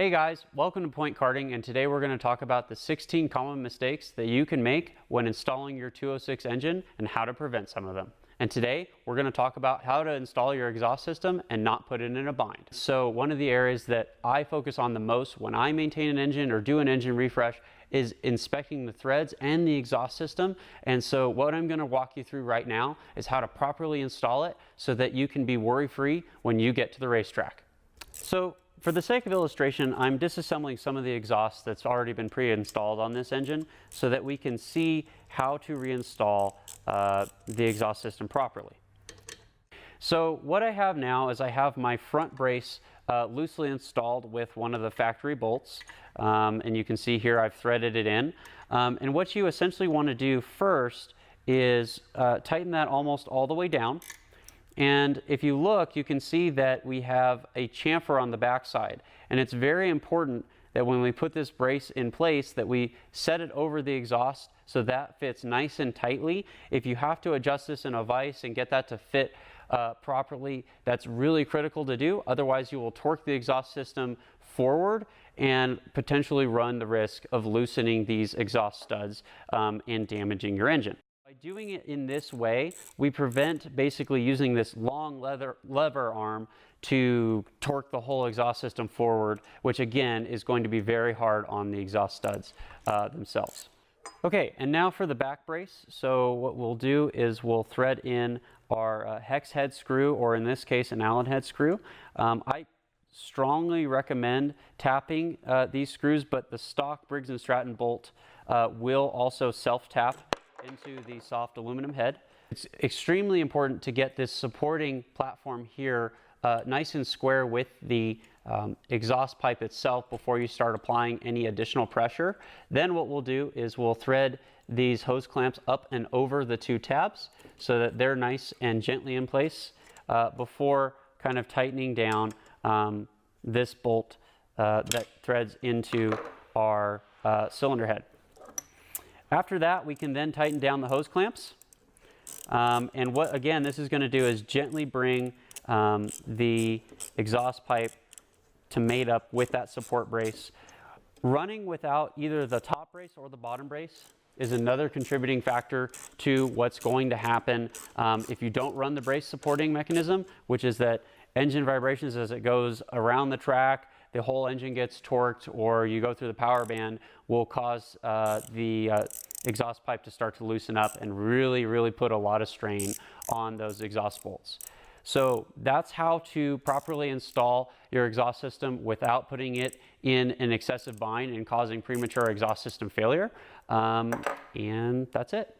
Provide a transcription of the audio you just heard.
Hey guys, welcome to Point Karting, and today we're going to talk about the 16 common mistakes that you can make when installing your 206 engine and how to prevent some of them. And today we're going to talk about how to install your exhaust system and not put it in a bind. So one of the areas that I focus on the most when I maintain an engine or do an engine refresh is inspecting the threads and the exhaust system. And so what I'm going to walk you through right now is how to properly install it so that you can be worry-free when you get to the racetrack. So for the sake of illustration, I'm disassembling some of the exhaust that's already been pre-installed on this engine so that we can see how to reinstall the exhaust system properly. So what I have now is I have my front brace loosely installed with one of the factory bolts, and you can see here I've threaded it in. And what you essentially want to do first is tighten that almost all the way down. And if you look, you can see that we have a chamfer on the backside. And it's very important that when we put this brace in place that we set it over the exhaust so that fits nice and tightly. If you have to adjust this in a vise and get that to fit properly, that's really critical to do. Otherwise, you will torque the exhaust system forward and potentially run the risk of loosening these exhaust studs and damaging your engine. By doing it in this way, we prevent basically using this long lever arm to torque the whole exhaust system forward, which again is going to be very hard on the exhaust studs themselves. Okay, and now for the back brace. So what we'll do is we'll thread in our hex head screw, or in this case an Allen head screw. I strongly recommend tapping these screws, but the stock Briggs & Stratton bolt will also self-tap into the soft aluminum head. It's extremely important to get this supporting platform here nice and square with the exhaust pipe itself before you start applying any additional pressure. Then what we'll do is we'll thread these hose clamps up and over the two tabs so that they're nice and gently in place before kind of tightening down this bolt that threads into our cylinder head. After that, we can then tighten down the hose clamps. And what, again, this is going to do is gently bring the exhaust pipe to mate up with that support brace. Running without either the top brace or the bottom brace is another contributing factor to what's going to happen if you don't run the brace supporting mechanism, which is that engine vibrations as it goes around the track, the whole engine gets torqued, or you go through the power band, will cause the exhaust pipe to start to loosen up and really put a lot of strain on those exhaust bolts. So that's how to properly install your exhaust system without putting it in an excessive bind and causing premature exhaust system failure. And that's it.